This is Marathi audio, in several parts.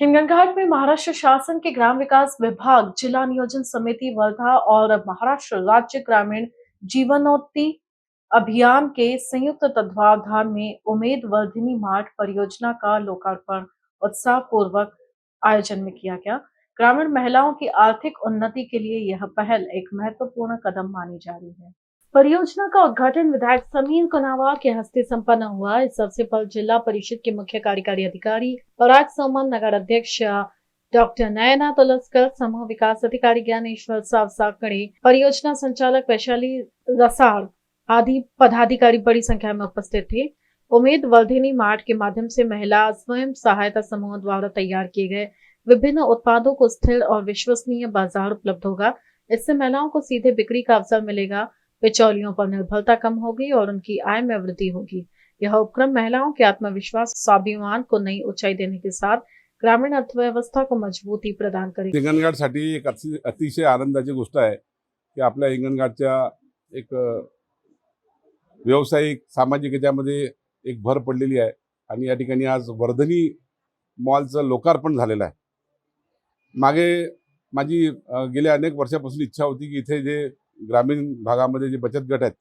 हिंगणघाट में महाराष्ट्र शासन के ग्राम विकास विभाग, जिला नियोजन समिति वर्धा और महाराष्ट्र राज्य ग्रामीण जीवनोन्नति अभियान के संयुक्त तत्वावधान में उम्मीद वर्धिनी मार्ट परियोजना का लोकार्पण उत्साह पूर्वक आयोजन में किया गया। ग्रामीण महिलाओं की आर्थिक उन्नति के लिए यह पहल एक महत्वपूर्ण कदम मानी जा रही है। परियोजना का उद्घाटन विधायक समीर कुनावार के हस्ते संपन्न हुआ। इस अवसर पर जिला परिषद के मुख्य कार्यकारी अधिकारी पराग सोमन, नगर अध्यक्ष डॉक्टर नयना तुलस्कर, समूह विकास अधिकारी ज्ञानेश्वर सावसाकड़े, परियोजना संचालक वैशाली रसाड़ आदि पदाधिकारी बड़ी संख्या में उपस्थित थे। उम्मीद वर्धिनी मार्ट के माध्यम से महिला स्वयं सहायता समूह द्वारा तैयार किए गए विभिन्न उत्पादों को स्थिर और विश्वसनीय बाजार उपलब्ध होगा। इससे महिलाओं को सीधे बिक्री का अवसर मिलेगा, बिचौलियों पर निर्भरता कम होगी और उनकी आय में वृद्धि होगी। यह उपक्रम महिलाओं के आत्मविश्वास, स्वाभिमान को नई ऊंचाई देने के साथ ग्रामीण अर्थव्यवस्था को मजबूती प्रदान करेगी। हिंगणघाटसाठी एक अतिशय आनंदाची गोष्ट आहे की आपल्या हिंगणघाटच्या एक व्यावसायिक सामाजिक याच्यामध्ये एक भर पडलेली आहे आणि या ठिकाणी आज वर्धनी मॉलचं लोकार्पण झालेलं आहे। मागे माझी गेल्या अनेक वर्षापासून इच्छा होती की इथे जे ग्रामीण भागामध्ये जे बचत गट आहेत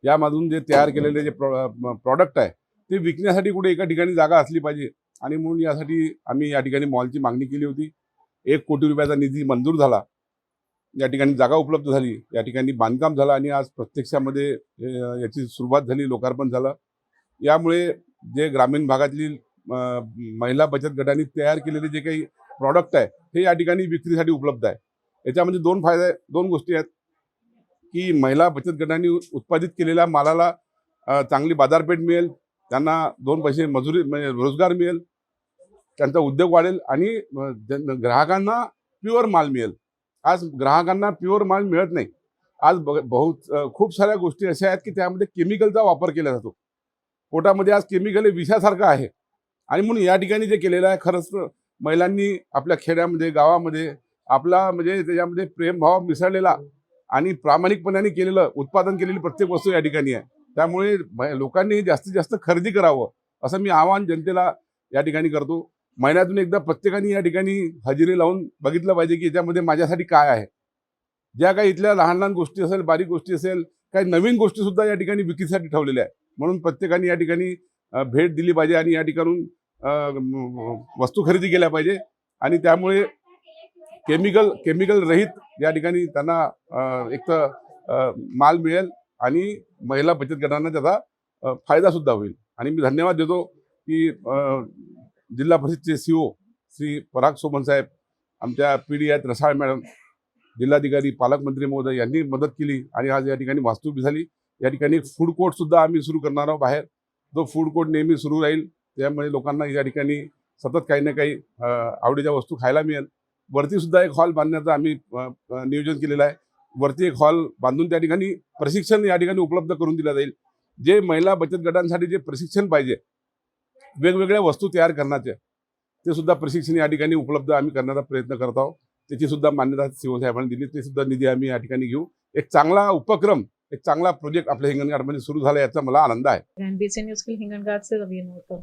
यामधून जे तयार केलेले जे प्रॉडक्ट आहे ते विकण्यासाठी कुठे एका ठिकाणी जागा असली पाहिजे आणि म्हणून यासाठी आम्ही या ठिकाणी मॉलची मागणी केली होती। 1 कोटी रुपयाचा निधी मंजूर झाला, या ठिकाणी जागा उपलब्ध झाली, या ठिकाणी बांधकाम झालं आणि आज प्रत्यक्षामध्ये याची सुरुवात झाली, लोकार्पण झालं। यामुळे जे ग्रामीण भागातली महिला बचत गटांनी तयार केलेले जे काही प्रॉडक्ट आहे हे या ठिकाणी विक्रीसाठी उपलब्ध आहे। याच्यामध्ये दोन गोष्टी आहेत की महिला बचत गटांनी उत्पादित केलेल्या मालाला चांगली बाजारपेठ मिळेल, त्यांना 2 पैसे मजुरी म्हणजे रोजगार मिळेल, त्यांचा उद्योग वाढेल आणि ग्राहकांना प्युअर माल मिळेल। आज ग्राहकांना प्युअर माल मिळत नाही। आज खूप साऱ्या गोष्टी अशा आहेत की त्यामध्ये केमिकलचा वापर केला जातो। पोटामध्ये आज केमिकल हे विषासारखं आहे आणि म्हणून या ठिकाणी जे केलेलं आहे खरंच महिलांनी आपल्या खेड्यामध्ये गावामध्ये आपला म्हणजे त्याच्यामध्ये प्रेमभाव मिसळलेला आणि प्रामाणिकपणाने केलेलं उत्पादन केलेली प्रत्येक वस्तू या ठिकाणी आहे। त्यामुळे लोकांनी जास्तीत जास्त खरेदी करावं असं मी आवाहन जनतेला या ठिकाणी करतो। महिन्यातून एकदा प्रत्येकाने या ठिकाणी हजेरी लावून बघितलं पाहिजे की याच्यामध्ये माझ्यासाठी काय आहे। ज्या काही इथल्या लहान गोष्टी असेल, बारीक गोष्टी असेल, काही नवीन गोष्टी सुद्धा या ठिकाणी विक्रीसाठी ठेवलेल्या आहेत। म्हणून प्रत्येकाने या ठिकाणी भेट दिली पाहिजे आणि या ठिकाणून वस्तू खरेदी केल्या पाहिजे आणि त्यामुळे केमिकल रहित या ठिकाणी त्यांना एक तर माल मिळेल आणि महिला बचत गटांना त्याचा फायदा सुद्धा होईल। आणि मी धन्यवाद देतो की जिल्हा परिषदचे सीओ श्री पराग सोमन साहेब, आमच्या पीडी आहेत रसाळ मॅडम, जिल्हाधिकारी पालकमंत्री महोदय यांनी मदत केली आणि आज या ठिकाणी वास्तू उभी झाली। या ठिकाणी फूड कोर्ट सुद्धा आम्ही सुरू करणार आहोत बाहेर। तो फूड कोर्ट नेहमी सुरू राहील, त्यामुळे लोकांना या ठिकाणी सतत काही ना काही आवडीच्या वस्तू खायला मिळेल। वरती सुद्धा एक हॉल बांधण्याचं आम्ही नियोजन केलेलं आहे। वरती एक हॉल बांधून त्या ठिकाणी प्रशिक्षण या ठिकाणी उपलब्ध करून दिलं जाईल। जे महिला बचत गटांसाठी जे प्रशिक्षण पाहिजे वेगवेगळ्या वस्तू तयार करण्याचे ते सुद्धा प्रशिक्षण या ठिकाणी उपलब्ध आम्ही करण्याचा प्रयत्न करत आहोत। त्याची सुद्धा मान्यता सीओ साहेबांनी दिली, ते सुद्धा निधी आम्ही या ठिकाणी घेऊ। एक चांगला उपक्रम, एक चांगला प्रोजेक्ट आपल्या हिंगणघाटमध्ये सुरू झाला याचा मला आनंद आहे। एनबीसी न्यूज के हिंगणघाट से रवि नोरकर।